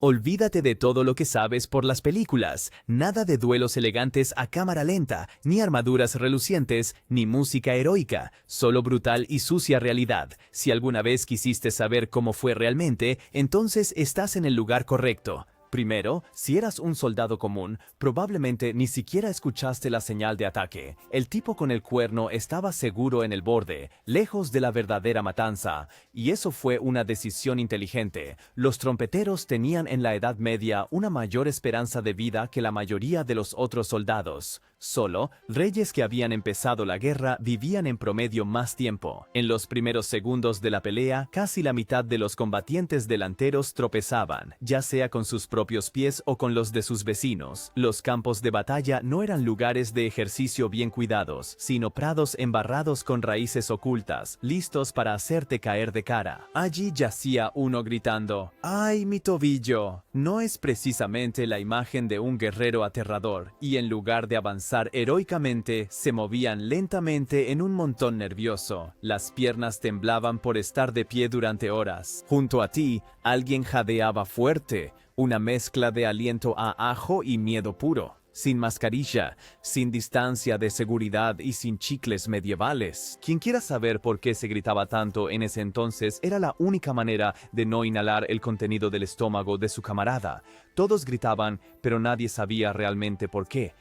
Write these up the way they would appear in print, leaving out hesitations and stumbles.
Olvídate de todo lo que sabes por las películas, nada de duelos elegantes a cámara lenta, ni armaduras relucientes, ni música heroica, solo brutal y sucia realidad. Si alguna vez quisiste saber cómo fue realmente, entonces estás en el lugar correcto. Primero, si eras un soldado común, probablemente ni siquiera escuchaste la señal de ataque. El tipo con el cuerno estaba seguro en el borde, lejos de la verdadera matanza, y eso fue una decisión inteligente. Los trompeteros tenían en la Edad Media una mayor esperanza de vida que la mayoría de los otros soldados. Solo, reyes que habían empezado la guerra vivían en promedio más tiempo. En los primeros segundos de la pelea, casi la mitad de los combatientes delanteros tropezaban, ya sea con sus propios pies o con los de sus vecinos. Los campos de batalla no eran lugares de ejercicio bien cuidados, sino prados embarrados con raíces ocultas, listos para hacerte caer de cara. Allí yacía uno gritando, ¡ay, mi tobillo! No es precisamente la imagen de un guerrero aterrador, y en lugar de avanzar heroicamente, se movían lentamente en un montón nervioso. Las piernas temblaban por estar de pie durante horas. Junto a ti, alguien jadeaba fuerte, una mezcla de aliento a ajo y miedo puro. Sin mascarilla, sin distancia de seguridad y sin chicles medievales. Quien quiera saber por qué se gritaba tanto en ese entonces, era la única manera de no inhalar el contenido del estómago de su camarada. Todos gritaban, pero nadie sabía realmente por qué.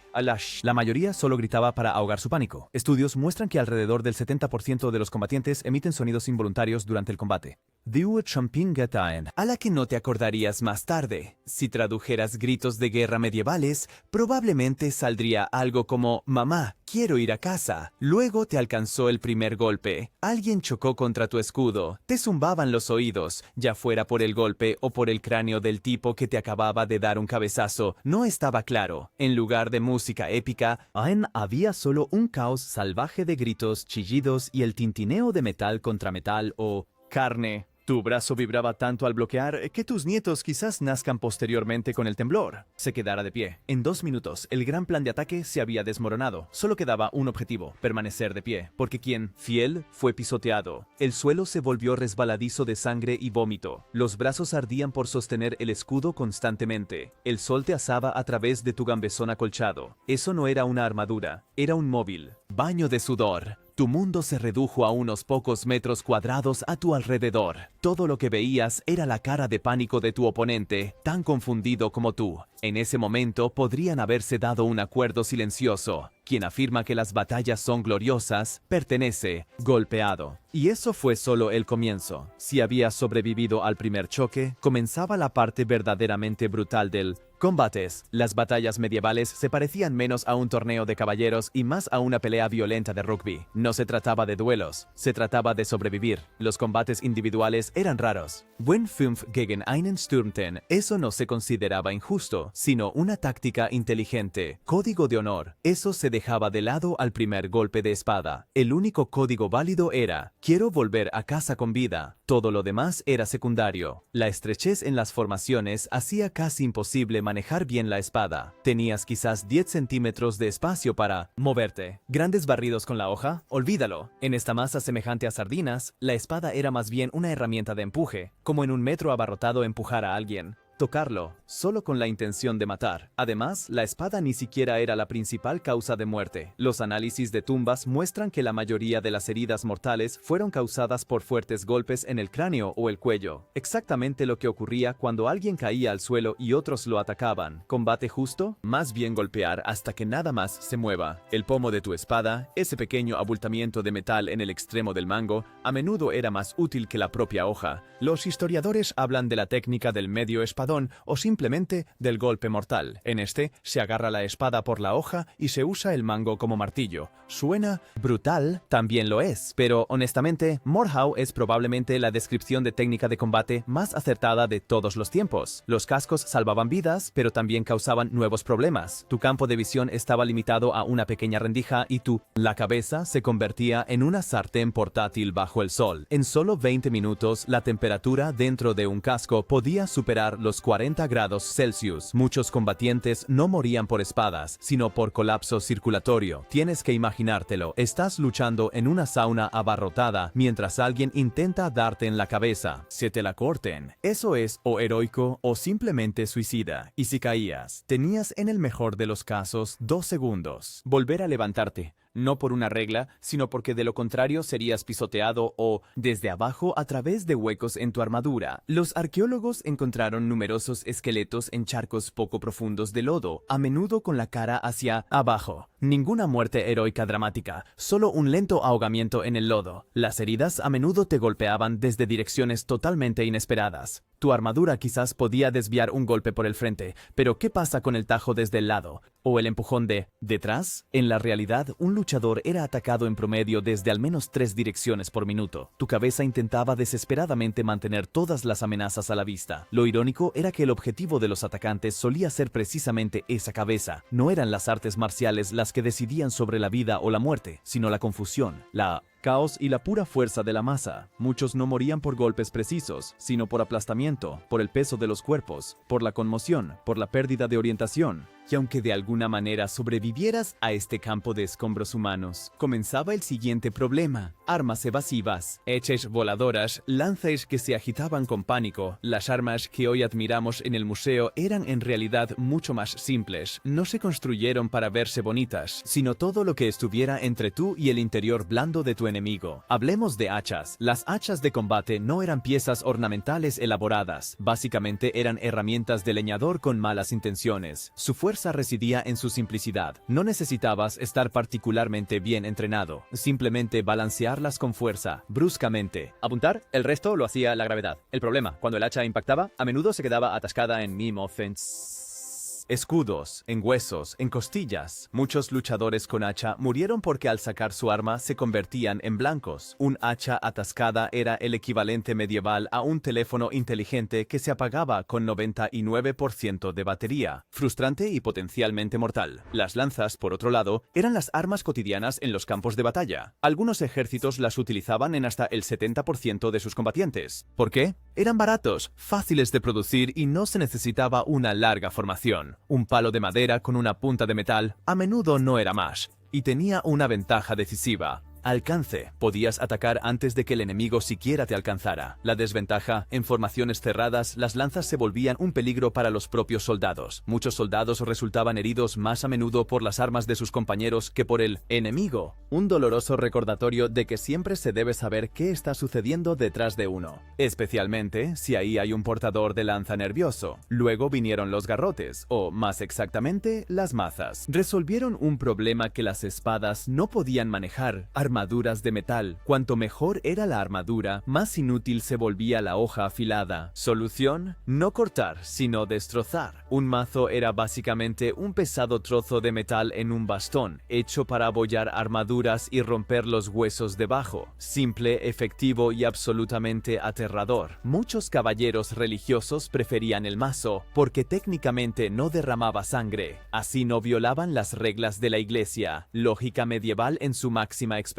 La mayoría solo gritaba para ahogar su pánico. Estudios muestran que alrededor del 70% de los combatientes emiten sonidos involuntarios durante el combate. A la que no te acordarías más tarde. Si tradujeras gritos de guerra medievales, probablemente saldría algo como «Mamá, quiero ir a casa». Luego te alcanzó el primer golpe. Alguien chocó contra tu escudo. Te zumbaban los oídos, ya fuera por el golpe o por el cráneo del tipo que te acababa de dar un cabezazo. No estaba claro. En lugar de música épica, había solo un caos salvaje de gritos, chillidos y el tintineo de metal contra metal o carne. Tu brazo vibraba tanto al bloquear que tus nietos quizás nazcan posteriormente con el temblor. Se quedara de pie. En 2 minutos, el gran plan de ataque se había desmoronado. Solo quedaba un objetivo, permanecer de pie. Porque quien, fiel, fue pisoteado. El suelo se volvió resbaladizo de sangre y vómito. Los brazos ardían por sostener el escudo constantemente. El sol te asaba a través de tu gambesón acolchado. Eso no era una armadura, era un móvil. Baño de sudor. Tu mundo se redujo a unos pocos metros cuadrados a tu alrededor. Todo lo que veías era la cara de pánico de tu oponente, tan confundido como tú. En ese momento podrían haberse dado un acuerdo silencioso. Quien afirma que las batallas son gloriosas, pertenece, golpeado. Y eso fue solo el comienzo. Si habías sobrevivido al primer choque, comenzaba la parte verdaderamente brutal del combates. Las batallas medievales se parecían menos a un torneo de caballeros y más a una pelea violenta de rugby. No se trataba de duelos, se trataba de sobrevivir. Los combates individuales eran raros. Buen 5 gegen einen Stürmten, eso no se consideraba injusto, sino una táctica inteligente. Código de honor, eso se dejaba de lado al primer golpe de espada. El único código válido era, quiero volver a casa con vida. Todo lo demás era secundario. La estrechez en las formaciones hacía casi imposible manejar bien la espada. Tenías quizás 10 centímetros de espacio para moverte. Grandes barridos con la hoja, olvídalo. En esta masa semejante a sardinas, la espada era más bien una herramienta de empuje, como en un metro abarrotado empujar a alguien. Tocarlo, solo con la intención de matar. Además, la espada ni siquiera era la principal causa de muerte. Los análisis de tumbas muestran que la mayoría de las heridas mortales fueron causadas por fuertes golpes en el cráneo o el cuello. Exactamente lo que ocurría cuando alguien caía al suelo y otros lo atacaban. ¿Combate justo? Más bien golpear hasta que nada más se mueva. El pomo de tu espada, ese pequeño abultamiento de metal en el extremo del mango, a menudo era más útil que la propia hoja. Los historiadores hablan de la técnica del medio espadón o simplemente del golpe mortal. En este, se agarra la espada por la hoja y se usa el mango como martillo. Suena brutal, también lo es, pero honestamente, Morhau es probablemente la descripción de técnica de combate más acertada de todos los tiempos. Los cascos salvaban vidas, pero también causaban nuevos problemas. Tu campo de visión estaba limitado a una pequeña rendija y la cabeza se convertía en una sartén portátil bajo el sol. En solo 20 minutos, la temperatura dentro de un casco podía superar los -40 °C. Muchos combatientes no morían por espadas, sino por colapso circulatorio. Tienes que imaginártelo. Estás luchando en una sauna abarrotada mientras alguien intenta darte en la cabeza. Se te la corten. Eso es o heroico o simplemente suicida. Y si caías, tenías en el mejor de los casos 2 segundos. Volver a levantarte. No por una regla, sino porque de lo contrario serías pisoteado o desde abajo a través de huecos en tu armadura. Los arqueólogos encontraron numerosos esqueletos en charcos poco profundos de lodo, a menudo con la cara hacia abajo. Ninguna muerte heroica dramática, solo un lento ahogamiento en el lodo. Las heridas a menudo te golpeaban desde direcciones totalmente inesperadas. Tu armadura quizás podía desviar un golpe por el frente, pero ¿qué pasa con el tajo desde el lado? ¿O el empujón de detrás? En la realidad, un luchador era atacado en promedio desde al menos 3 direcciones por minuto. Tu cabeza intentaba desesperadamente mantener todas las amenazas a la vista. Lo irónico era que el objetivo de los atacantes solía ser precisamente esa cabeza. No eran las artes marciales las que decidían sobre la vida o la muerte, sino la confusión, la caos y la pura fuerza de la masa. Muchos no morían por golpes precisos, sino por aplastamiento, por el peso de los cuerpos, por la conmoción, por la pérdida de orientación. Y aunque de alguna manera sobrevivieras a este campo de escombros humanos, comenzaba el siguiente problema. Armas evasivas, hechas voladoras, lanzas que se agitaban con pánico. Las armas que hoy admiramos en el museo eran en realidad mucho más simples. No se construyeron para verse bonitas, sino todo lo que estuviera entre tú y el interior blando de tu enemigo. Hablemos de hachas. Las hachas de combate no eran piezas ornamentales elaboradas. Básicamente eran herramientas de leñador con malas intenciones. Su fuerza residía en su simplicidad. No necesitabas estar particularmente bien entrenado, simplemente balancearlas con fuerza, bruscamente. Apuntar, el resto lo hacía la gravedad. El problema, cuando el hacha impactaba, a menudo se quedaba atascada en meme offense. Escudos, en huesos, en costillas. Muchos luchadores con hacha murieron porque al sacar su arma se convertían en blancos. Un hacha atascada era el equivalente medieval a un teléfono inteligente que se apagaba con 99% de batería. Frustrante y potencialmente mortal. Las lanzas, por otro lado, eran las armas cotidianas en los campos de batalla. Algunos ejércitos las utilizaban en hasta el 70% de sus combatientes. ¿Por qué? Eran baratos, fáciles de producir y no se necesitaba una larga formación. Un palo de madera con una punta de metal a menudo no era más, y tenía una ventaja decisiva. Alcance. Podías atacar antes de que el enemigo siquiera te alcanzara. La desventaja, en formaciones cerradas, las lanzas se volvían un peligro para los propios soldados. Muchos soldados resultaban heridos más a menudo por las armas de sus compañeros que por el enemigo. Un doloroso recordatorio de que siempre se debe saber qué está sucediendo detrás de uno, especialmente si ahí hay un portador de lanza nervioso. Luego vinieron los garrotes, o más exactamente, las mazas. Resolvieron un problema que las espadas no podían manejar. Armaduras de metal. Cuanto mejor era la armadura, más inútil se volvía la hoja afilada. Solución: no cortar, sino destrozar. Un mazo era básicamente un pesado trozo de metal en un bastón, hecho para abollar armaduras y romper los huesos debajo. Simple, efectivo y absolutamente aterrador. Muchos caballeros religiosos preferían el mazo, porque técnicamente no derramaba sangre. Así no violaban las reglas de la iglesia. Lógica medieval en su máxima expresión.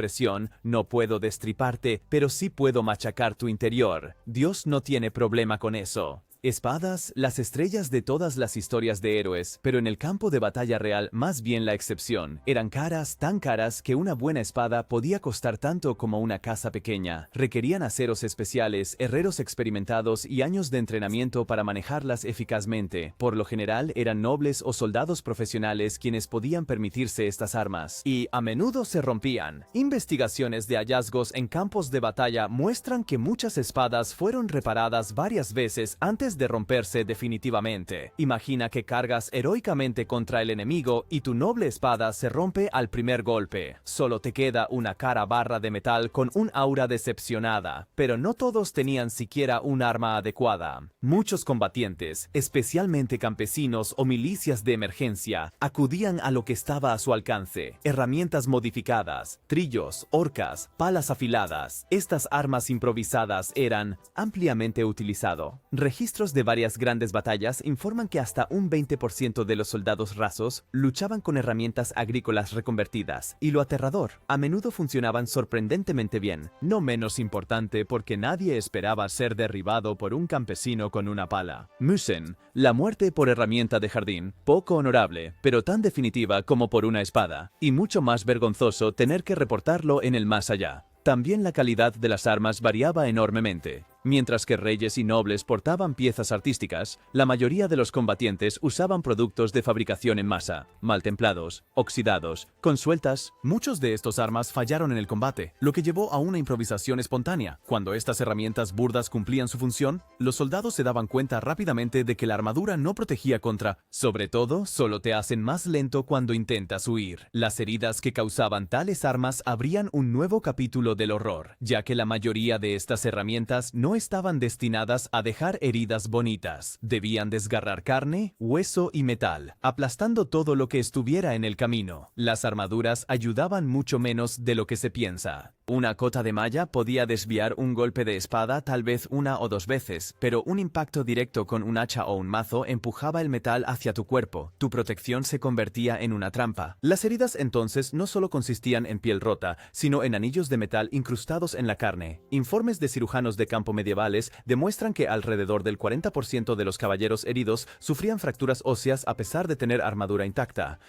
No puedo destriparte, pero sí puedo machacar tu interior. Dios no tiene problema con eso. Espadas, las estrellas de todas las historias de héroes, pero en el campo de batalla real más bien la excepción. Eran caras, tan caras que una buena espada podía costar tanto como una casa pequeña. Requerían aceros especiales, herreros experimentados y años de entrenamiento para manejarlas eficazmente. Por lo general eran nobles o soldados profesionales quienes podían permitirse estas armas, y a menudo se rompían. Investigaciones de hallazgos en campos de batalla muestran que muchas espadas fueron reparadas varias veces antes de romperse definitivamente. Imagina que cargas heroicamente contra el enemigo y tu noble espada se rompe al primer golpe. Solo te queda una cara barra de metal con un aura decepcionada, pero no todos tenían siquiera un arma adecuada. Muchos combatientes, especialmente campesinos o milicias de emergencia, acudían a lo que estaba a su alcance: herramientas modificadas, trillos, horcas, palas afiladas. Estas armas improvisadas eran ampliamente utilizado. Registros Registros de varias grandes batallas informan que hasta un 20% de los soldados rasos luchaban con herramientas agrícolas reconvertidas, y lo aterrador, a menudo funcionaban sorprendentemente bien, no menos importante porque nadie esperaba ser derribado por un campesino con una pala. Müssen, la muerte por herramienta de jardín, poco honorable, pero tan definitiva como por una espada, y mucho más vergonzoso tener que reportarlo en el más allá. También la calidad de las armas variaba enormemente. Mientras que reyes y nobles portaban piezas artísticas, la mayoría de los combatientes usaban productos de fabricación en masa, mal templados, oxidados, con sueltas. Muchos de estos armas fallaron en el combate, lo que llevó a una improvisación espontánea. Cuando estas herramientas burdas cumplían su función, los soldados se daban cuenta rápidamente de que la armadura no protegía contra. Sobre todo, solo te hacen más lento cuando intentas huir. Las heridas que causaban tales armas abrían un nuevo capítulo del horror, ya que la mayoría de estas herramientas no estaban destinadas a dejar heridas bonitas. Debían desgarrar carne, hueso y metal, aplastando todo lo que estuviera en el camino. Las armaduras ayudaban mucho menos de lo que se piensa. Una cota de malla podía desviar un golpe de espada tal vez una o dos veces, pero un impacto directo con un hacha o un mazo empujaba el metal hacia tu cuerpo. Tu protección se convertía en una trampa. Las heridas entonces no solo consistían en piel rota, sino en anillos de metal incrustados en la carne. Informes de cirujanos de campo medievales demuestran que alrededor del 40% de los caballeros heridos sufrían fracturas óseas a pesar de tener armadura intacta.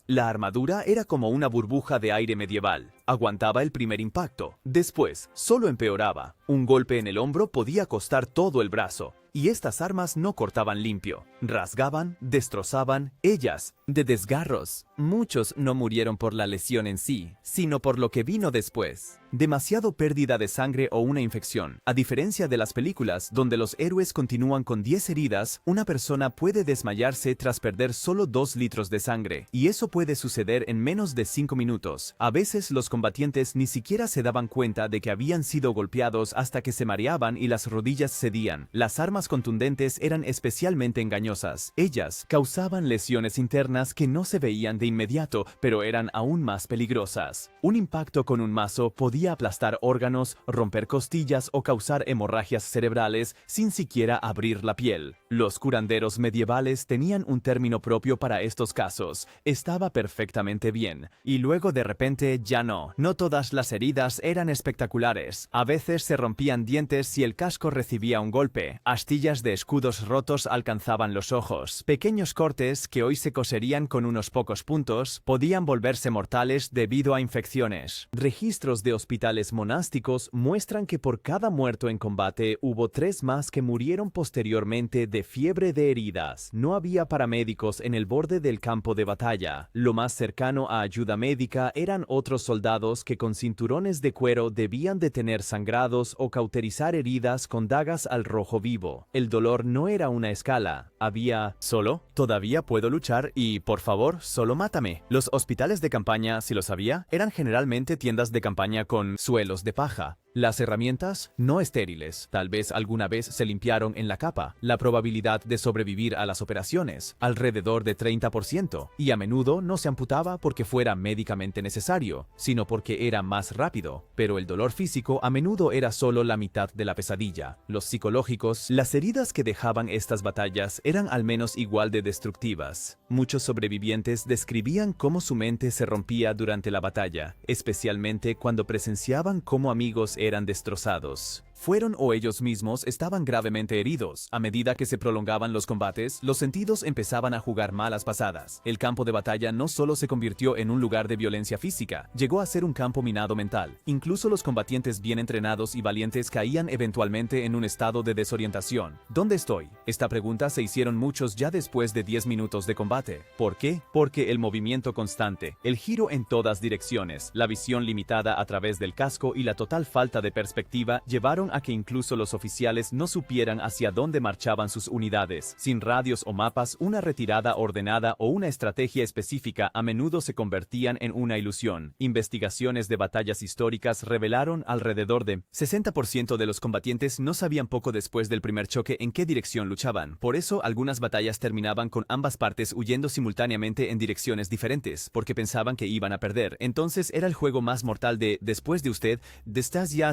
La armadura era como una burbuja de aire medieval. Aguantaba el primer impacto. Después, solo empeoraba. Un golpe en el hombro podía costar todo el brazo. Y estas armas no cortaban limpio. Rasgaban, destrozaban, ellas, de desgarros. Muchos no murieron por la lesión en sí, sino por lo que vino después. Demasiado pérdida de sangre o una infección. A diferencia de las películas, donde los héroes continúan con 10 heridas, una persona puede desmayarse tras perder solo 2 litros de sangre. Y eso puede suceder en menos de 5 minutos. A veces los combatientes ni siquiera se daban cuenta de que habían sido golpeados hasta que se mareaban y las rodillas cedían. Las armas contundentes eran especialmente engañosas. Ellas causaban lesiones internas que no se veían de inmediato, pero eran aún más peligrosas. Un impacto con un mazo podía aplastar órganos, romper costillas o causar hemorragias cerebrales sin siquiera abrir la piel. Los curanderos medievales tenían un término propio para estos casos. Estaba perfectamente bien. Y luego de repente ya no. No todas las heridas eran espectaculares. A veces se rompían dientes si el casco recibía un golpe. Astillas de escudos rotos alcanzaban los ojos. Pequeños cortes que hoy se coserían con unos pocos puntos podían volverse mortales debido a infecciones. Registros de hospitales monásticos muestran que por cada muerto en combate hubo 3 más que murieron posteriormente de fiebre de heridas. No había paramédicos en el borde del campo de batalla. Lo más cercano a ayuda médica eran otros soldados que con cinturones de cuero debían detener sangrados o cauterizar heridas con dagas al rojo vivo. El dolor no era una escala. Había solo, todavía puedo luchar y, por favor, solo mátame. Los hospitales de campaña, si lo sabía, eran generalmente tiendas de campaña con suelos de paja. Las herramientas, no estériles, tal vez alguna vez se limpiaron en la capa. La probabilidad de sobrevivir a las operaciones, alrededor de 30%, y a menudo no se amputaba porque fuera médicamente necesario, sino porque era más rápido. Pero el dolor físico a menudo era solo la mitad de la pesadilla. Los psicológicos, las heridas que dejaban estas batallas eran al menos igual de destructivas. Muchos sobrevivientes describían cómo su mente se rompía durante la batalla, especialmente cuando presenciaban cómo amigos eran destrozados. Fueron o ellos mismos estaban gravemente heridos. A medida que se prolongaban los combates, los sentidos empezaban a jugar malas pasadas. El campo de batalla no solo se convirtió en un lugar de violencia física, llegó a ser un campo minado mental. Incluso los combatientes bien entrenados y valientes caían eventualmente en un estado de desorientación. ¿Dónde estoy? Esta pregunta se hicieron muchos ya después de 10 minutos de combate. ¿Por qué? Porque el movimiento constante, el giro en todas direcciones, la visión limitada a través del casco y la total falta de perspectiva llevaron a que incluso los oficiales no supieran hacia dónde marchaban sus unidades. Sin radios o mapas, una retirada ordenada o una estrategia específica a menudo se convertían en una ilusión. Investigaciones de batallas históricas revelaron alrededor de 60% de los combatientes no sabían poco después del primer choque en qué dirección luchaban. Por eso, algunas batallas terminaban con ambas partes huyendo simultáneamente en direcciones diferentes, porque pensaban que iban a perder. Entonces era el juego más mortal de después de usted, ¿estás ya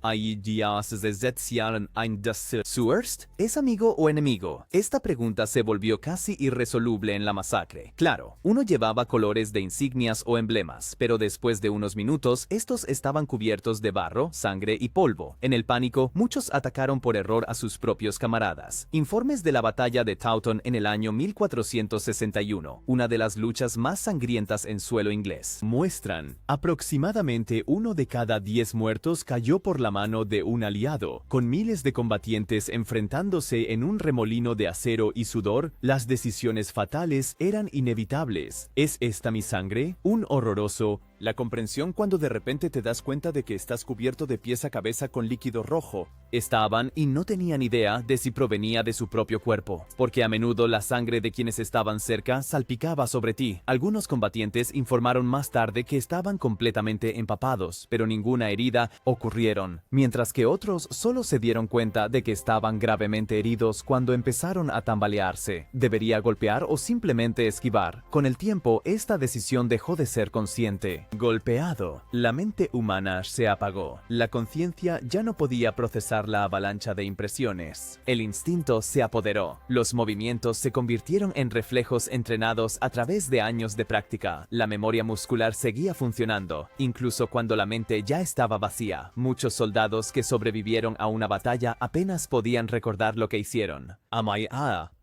ahí ya? Was ersetzen ein das zuerst? ¿Es amigo o enemigo? Esta pregunta se volvió casi irresoluble en la masacre. Claro, uno llevaba colores de insignias o emblemas, pero después de unos minutos, estos estaban cubiertos de barro, sangre y polvo. En el pánico, muchos atacaron por error a sus propios camaradas. Informes de la batalla de Taunton en el año 1461, una de las luchas más sangrientas en suelo inglés, muestran aproximadamente 1 de cada 10 muertos cayó por la mano de un aliado. Con miles de combatientes enfrentándose en un remolino de acero y sudor, las decisiones fatales eran inevitables. ¿Es esta mi sangre? Un horroroso. La comprensión cuando de repente te das cuenta de que estás cubierto de pies a cabeza con líquido rojo. Estaban y no tenían idea de si provenía de su propio cuerpo, porque a menudo la sangre de quienes estaban cerca salpicaba sobre ti. Algunos combatientes informaron más tarde que estaban completamente empapados, pero ninguna herida ocurrieron, mientras que otros solo se dieron cuenta de que estaban gravemente heridos cuando empezaron a tambalearse. ¿Debería golpear o simplemente esquivar? Con el tiempo, esta decisión dejó de ser consciente. Golpeado, la mente humana se apagó. La conciencia ya no podía procesar la avalancha de impresiones. El instinto se apoderó. Los movimientos se convirtieron en reflejos entrenados a través de años de práctica. La memoria muscular seguía funcionando, incluso cuando la mente ya estaba vacía. Muchos soldados que sobrevivieron a una batalla apenas podían recordar lo que hicieron.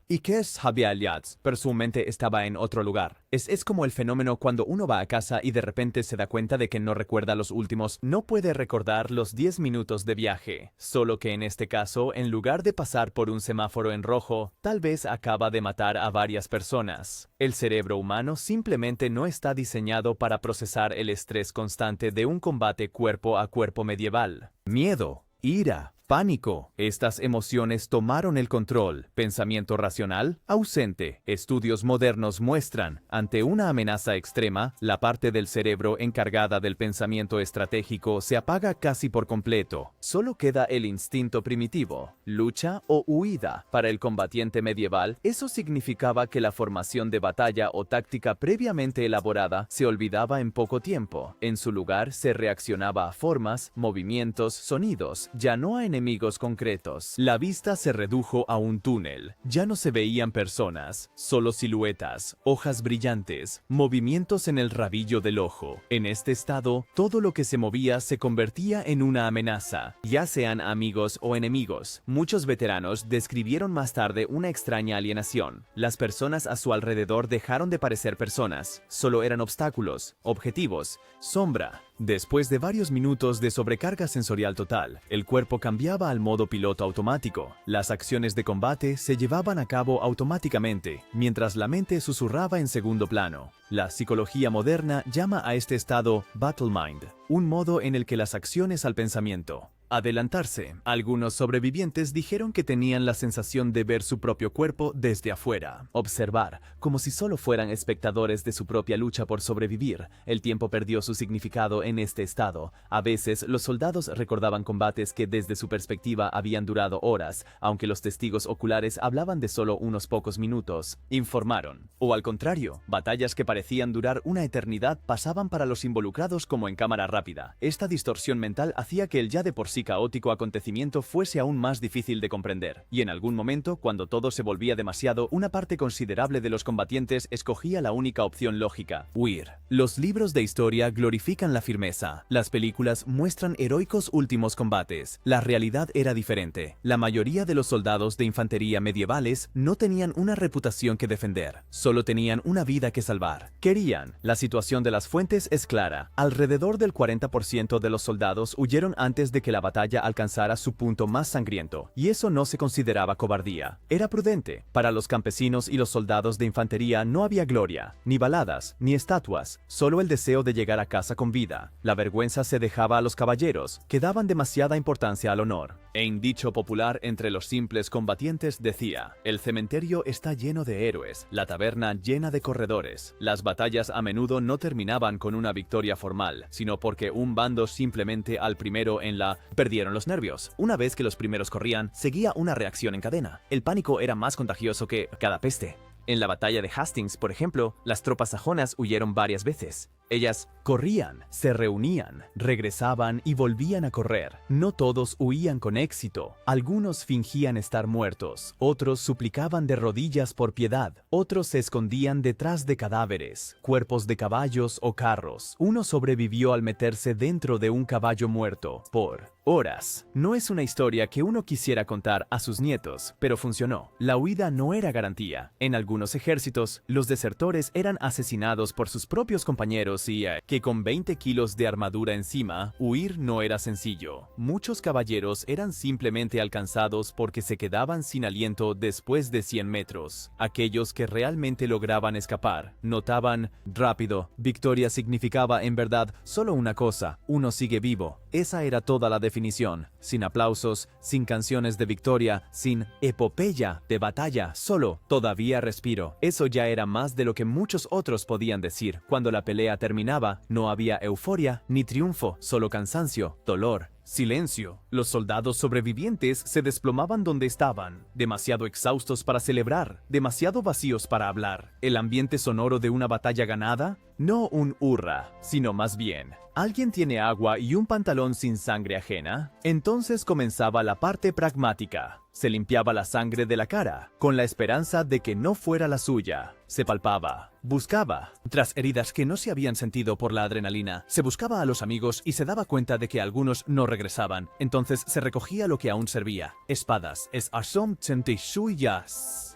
¿Y qué es Habialiats? Pero su mente estaba en otro lugar. Es como el fenómeno cuando uno va a casa y de repente se da cuenta de que no recuerda los últimos. No puede recordar los 10 minutos de viaje. Solo que en este caso, en lugar de pasar por un semáforo en rojo, tal vez acaba de matar a varias personas. El cerebro humano simplemente no está diseñado para procesar el estrés constante de un combate cuerpo a cuerpo medieval. Miedo, ira, pánico. Estas emociones tomaron el control. Pensamiento racional, ausente. Estudios modernos muestran, ante una amenaza extrema, la parte del cerebro encargada del pensamiento estratégico se apaga casi por completo. Solo queda el instinto primitivo, lucha o huida. Para el combatiente medieval, eso significaba que la formación de batalla o táctica previamente elaborada se olvidaba en poco tiempo. En su lugar, se reaccionaba a formas, movimientos, sonidos, ya no a enemigos concretos. La vista se redujo a un túnel. Ya no se veían personas, solo siluetas, hojas brillantes, movimientos en el rabillo del ojo. En este estado, todo lo que se movía se convertía en una amenaza, ya sean amigos o enemigos. Muchos veteranos describieron más tarde una extraña alienación. Las personas a su alrededor dejaron de parecer personas, solo eran obstáculos, objetivos, sombra. Después de varios minutos de sobrecarga sensorial total, el cuerpo cambiaba al modo piloto automático. Las acciones de combate se llevaban a cabo automáticamente, mientras la mente susurraba en segundo plano. La psicología moderna llama a este estado Battle Mind, un modo en el que las acciones al pensamiento adelantarse. Algunos sobrevivientes dijeron que tenían la sensación de ver su propio cuerpo desde afuera, observar, como si solo fueran espectadores de su propia lucha por sobrevivir. El tiempo perdió su significado en este estado. A veces, los soldados recordaban combates que desde su perspectiva habían durado horas, aunque los testigos oculares hablaban de solo unos pocos minutos, informaron. O al contrario, batallas que parecían durar una eternidad pasaban para los involucrados como en cámara rápida. Esta distorsión mental hacía que el ya de por sí caótico acontecimiento fuese aún más difícil de comprender, y en algún momento, cuando todo se volvía demasiado, una parte considerable de los combatientes escogía la única opción lógica: huir. Los libros de historia glorifican la firmeza. Las películas muestran heroicos últimos combates. La realidad era diferente. La mayoría de los soldados de infantería medievales no tenían una reputación que defender, solo tenían una vida que salvar. Querían. La situación de las fuentes es clara. Alrededor del 40% de los soldados huyeron antes de que la batalla alcanzara su punto más sangriento, y eso no se consideraba cobardía. Era prudente. Para los campesinos y los soldados de infantería no había gloria, ni baladas, ni estatuas, solo el deseo de llegar a casa con vida. La vergüenza se dejaba a los caballeros, que daban demasiada importancia al honor. En dicho popular entre los simples combatientes decía: el cementerio está lleno de héroes, la taberna llena de corredores. Las batallas a menudo no terminaban con una victoria formal, sino porque un bando simplemente al primero en la perdieron los nervios. Una vez que los primeros corrían, seguía una reacción en cadena. El pánico era más contagioso que cada peste. En la batalla de Hastings, por ejemplo, las tropas sajonas huyeron varias veces. Ellas corrían, se reunían, regresaban y volvían a correr. No todos huían con éxito. Algunos fingían estar muertos, otros suplicaban de rodillas por piedad, otros se escondían detrás de cadáveres, cuerpos de caballos o carros. Uno sobrevivió al meterse dentro de un caballo muerto por horas. No es una historia que uno quisiera contar a sus nietos, pero funcionó. La huida no era garantía. En algunos ejércitos, los desertores eran asesinados por sus propios compañeros y que con 20 kilos de armadura encima, huir no era sencillo. Muchos caballeros eran simplemente alcanzados porque se quedaban sin aliento después de 100 metros. Aquellos que realmente lograban escapar notaban rápido. Victoria significaba en verdad solo una cosa: uno sigue vivo. Esa era toda la definición. Sin aplausos, sin canciones de victoria, sin epopeya de batalla, solo todavía respiro. Eso ya era más de lo que muchos otros podían decir. Cuando la pelea terminaba, no había euforia ni triunfo, solo cansancio, dolor. Silencio. Los soldados sobrevivientes se desplomaban donde estaban, demasiado exhaustos para celebrar, demasiado vacíos para hablar. El ambiente sonoro de una batalla ganada, no un hurra, sino más bien: ¿alguien tiene agua y un pantalón sin sangre ajena? Entonces comenzaba la parte pragmática. Se limpiaba la sangre de la cara, con la esperanza de que no fuera la suya. Se palpaba, buscaba. Tras heridas que no se habían sentido por la adrenalina, se buscaba a los amigos y se daba cuenta de que algunos no regresaban. Entonces se recogía lo que aún servía: espadas,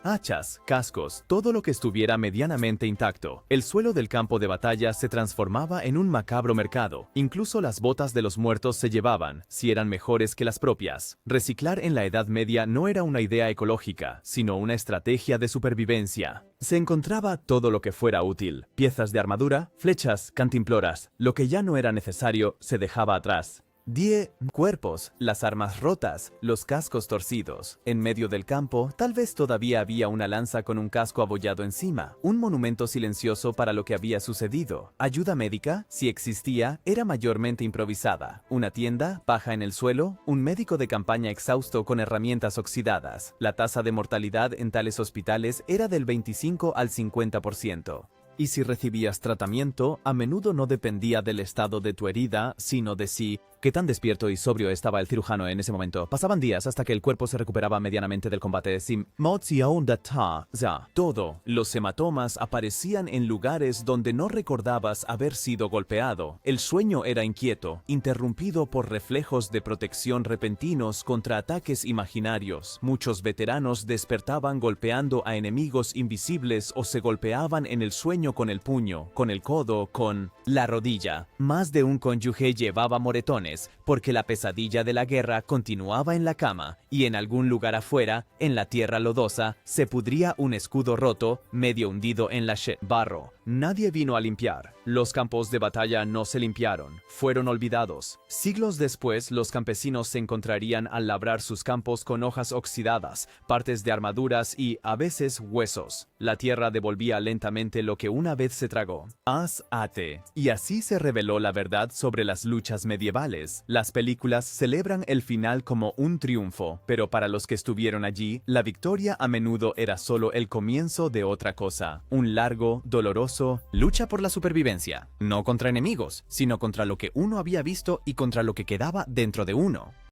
hachas, cascos, todo lo que estuviera medianamente intacto. El suelo del campo de batalla se transformaba en un macabro mercado. Incluso las botas de los muertos se llevaban, si eran mejores que las propias. Reciclar en la Edad Media no era una idea ecológica, sino una estrategia de supervivencia. Se encontraba todo lo que fuera útil: piezas de armadura, flechas, cantimploras. Lo que ya no era necesario se dejaba atrás. 10 cuerpos, las armas rotas, los cascos torcidos. En medio del campo, tal vez todavía había una lanza con un casco abollado encima, un monumento silencioso para lo que había sucedido. Ayuda médica, si existía, era mayormente improvisada. Una tienda, paja en el suelo, un médico de campaña exhausto con herramientas oxidadas. La tasa de mortalidad en tales hospitales era del 25 al 50%. Y si recibías tratamiento, a menudo no dependía del estado de tu herida, sino de si qué tan despierto y sobrio estaba el cirujano en ese momento. Pasaban días hasta que el cuerpo se recuperaba medianamente del combate. Todo. Los hematomas aparecían en lugares donde no recordabas haber sido golpeado. El sueño era inquieto, interrumpido por reflejos de protección repentinos contra ataques imaginarios. Muchos veteranos despertaban golpeando a enemigos invisibles o se golpeaban en el sueño con el puño, con el codo, con la rodilla. Más de un cónyuge llevaba moretones porque la pesadilla de la guerra continuaba en la cama, y en algún lugar afuera, en la tierra lodosa, se pudría un escudo roto, medio hundido en la barro. Nadie vino a limpiar. Los campos de batalla no se limpiaron, fueron olvidados. Siglos después, los campesinos se encontrarían al labrar sus campos con hojas oxidadas, partes de armaduras y, a veces, huesos. La tierra devolvía lentamente lo que una vez se tragó. Ate. Y así se reveló la verdad sobre las luchas medievales. Las películas celebran el final como un triunfo, pero para los que estuvieron allí, la victoria a menudo era solo el comienzo de otra cosa. Un largo, doloroso lucha por la supervivencia. No contra enemigos, sino contra lo que uno había visto y contra lo que quedaba dentro de uno.